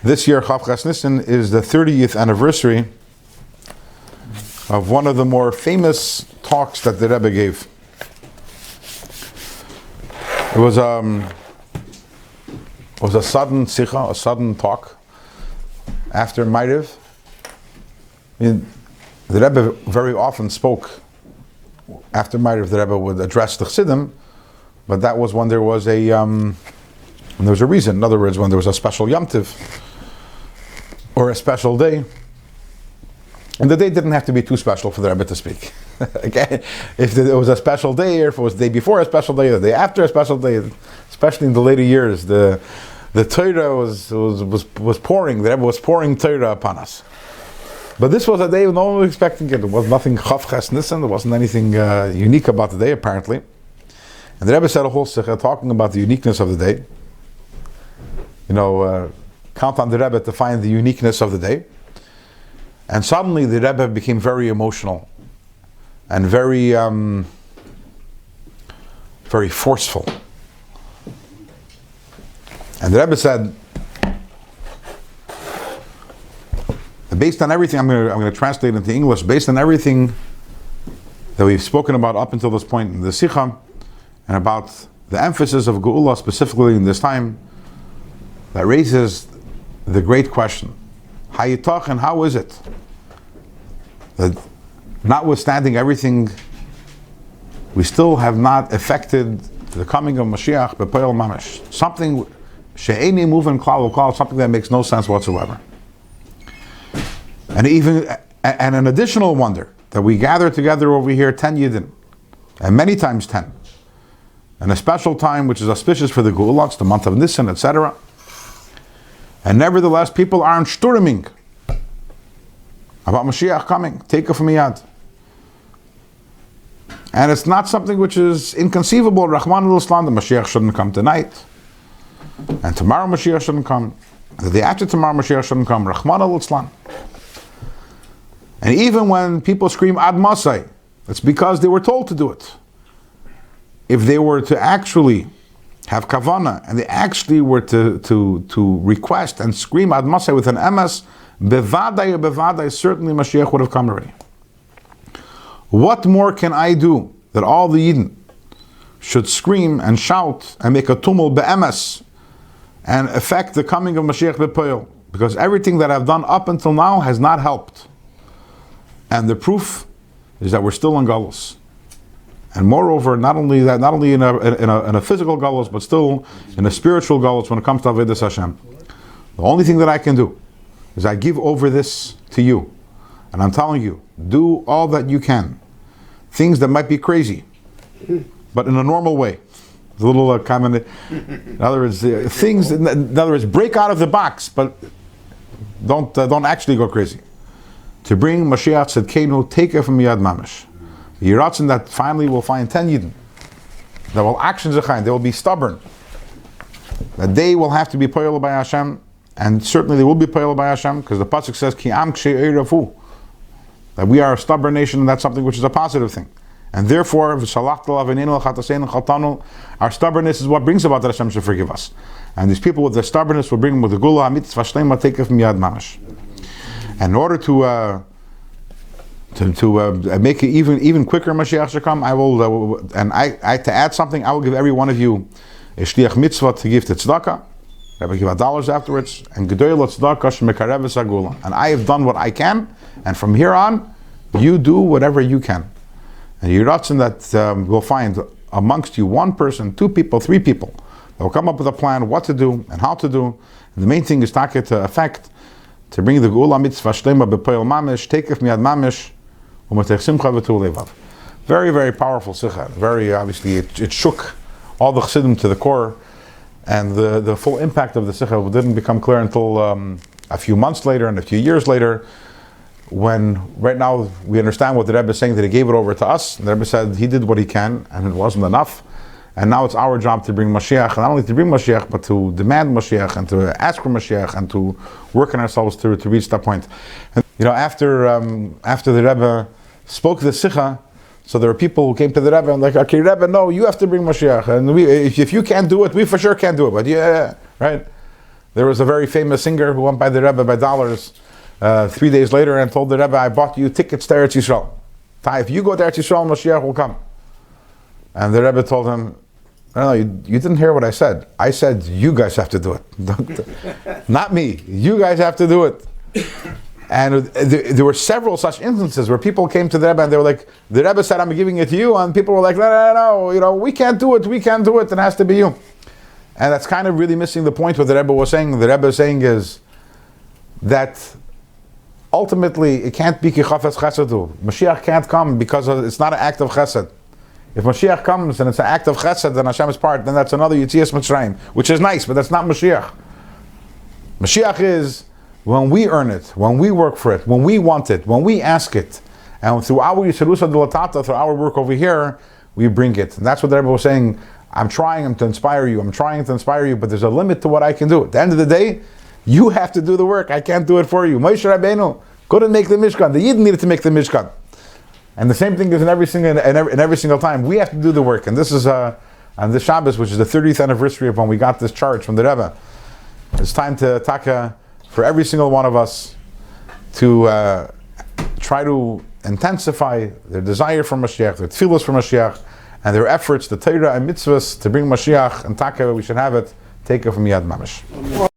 This year, Chav Ches Nisan, is the 30th anniversary of one of the more famous talks that the Rebbe gave. It was a sudden sikha, a sudden talk after Ma'ariv. The Rebbe very often spoke after Ma'ariv. The Rebbe would address the Chassidim, but that was when there was a reason. In other words, when there was a special Yom Tiv or a special day. And the day didn't have to be too special for the Rebbe to speak. Again, if it was a special day, or if it was the day before a special day, or the day after a special day, especially in the later years, the Torah was pouring. The Rebbe was pouring Torah upon us. But this was a day no one was expecting it. There was nothing Chav Ches Nisan. There wasn't anything unique about the day, apparently. And the Rebbe said a whole sikha talking about the uniqueness of the day. Count on the Rebbe to find the uniqueness of the day. And suddenly the Rebbe became very emotional and very forceful. And the Rebbe said, based on everything, I'm going to translate into English, based on everything that we've spoken about up until this point in the Sikha, and about the emphasis of Geula specifically in this time, that raises the great question, Hayitach, and how is it that notwithstanding everything, we still have not effected the coming of Mashiach b'poel mamash? Something she'eni moving klal u'klal, something that makes no sense whatsoever. And an additional wonder that we gather together over here 10 Yidden, and many times 10, and a special time which is auspicious for the Geula, it's the month of Nisan, etc. And nevertheless, people aren't shturming about Mashiach coming. Take it from Miyad. And it's not something which is inconceivable. Rahman al-Islam, the Mashiach shouldn't come tonight. And tomorrow Mashiach shouldn't come. And the day after tomorrow Mashiach shouldn't come. Rahman al-Islam. And even when people scream Ad Masai, it's because they were told to do it. If they were to actually have kavana, and they actually were to request and scream Ad Masai with an emes, bevadai, certainly Mashiach would have come already. What more can I do that all the Yidden should scream and shout and make a tumul be'emes and affect the coming of Mashiach b'poel? Because everything that I've done up until now has not helped. And the proof is that we're still in galus. And moreover, not only in a physical galus, but still in a spiritual galus when it comes to Avodas Hashem. The only thing that I can do is I give over this to you. And I'm telling you, do all that you can. Things that might be crazy, but in a normal way. A little comment. In other words, break out of the box, but don't actually go crazy. To bring Mashiach Tzedkenu, take it from Yad Mamash. Yiratzin that finally will find 10 Yidden that will action Zechayin, they will be stubborn. That they will have to be poyel by Hashem, and certainly they will be poyel by Hashem, because the pasuk says Ki am kshei eirafu, that we are a stubborn nation, and that's something which is a positive thing. And therefore, our stubbornness is what brings about that Hashem should forgive us. And these people with their stubbornness will bring them with the Gula Mitzvah Shlema, take it from Yad Mamash. And in order to make it even quicker, Mashiach should come, I will, to add something, I will give every one of you a shliach mitzvah to give to tzedakah. I will give $1 afterwards, and gedoyel tzedakah shemekareves hagula. And I have done what I can, and from here on, you do whatever you can. And Yiratzin that will find amongst you one person, 2 people, 3 people that will come up with a plan what to do and how to do. And the main thing is to effect, to bring the Geula mitzvah shlema b'poel mamish, take it miyad mamish, u'matech simcha v'tul levav. Very, very powerful sikha. Very obviously, it shook all the chassidim to the core, and the full impact of the sikha didn't become clear until a few months later and a few years later, when right now we understand what the Rebbe is saying, that he gave it over to us. And the Rebbe said he did what he can, and it wasn't enough. And now it's our job to bring Mashiach, and not only to bring Mashiach, but to demand Mashiach, and to ask for Mashiach, and to work on ourselves to reach that point. And, after the Rebbe spoke the Sikha, so there were people who came to the Rebbe and like, okay, Rebbe, no, you have to bring Mashiach, and if you can't do it, we for sure can't do it. But yeah, right? There was a very famous singer who went by the Rebbe by dollars 3 days later and told the Rebbe, I bought you tickets to Eretz Yisrael. If you go to Eretz Yisrael, Mashiach will come. And the Rebbe told him, no, you didn't hear what I said. I said, you guys have to do it. Not me. You guys have to do it. And there were several such instances where people came to the Rebbe and they were like, the Rebbe said, I'm giving it to you. And people were like, no, we can't do it. We can't do it. It has to be you. And that's kind of really missing the point what the Rebbe was saying. The Rebbe is saying is that ultimately it can't be ki chafetz chesed. Mashiach can't come because it's not an act of chesed. If Mashiach comes and it's an act of chesed and Hashem's part, then that's another Yetzias Mitzrayim, which is nice, but that's not Mashiach. Mashiach is when we earn it, when we work for it, when we want it, when we ask it, and through our Yisrusa Dilatata, through our work over here, we bring it. And that's what the Rebbe was saying. I'm trying to inspire you, but there's a limit to what I can do. At the end of the day, you have to do the work. I can't do it for you. Moshe Rabbeinu couldn't make the Mishkan. The Yidden needed to make the Mishkan. And the same thing is in every single time. We have to do the work. And this is on this Shabbos, which is the 30th anniversary of when we got this charge from the Rebbe. It's time to taka for every single one of us to try to intensify their desire for Mashiach, their tefillos for Mashiach, and their efforts, the Torah and mitzvahs to bring Mashiach and taka. We should have it. Take it from Yad Mamish.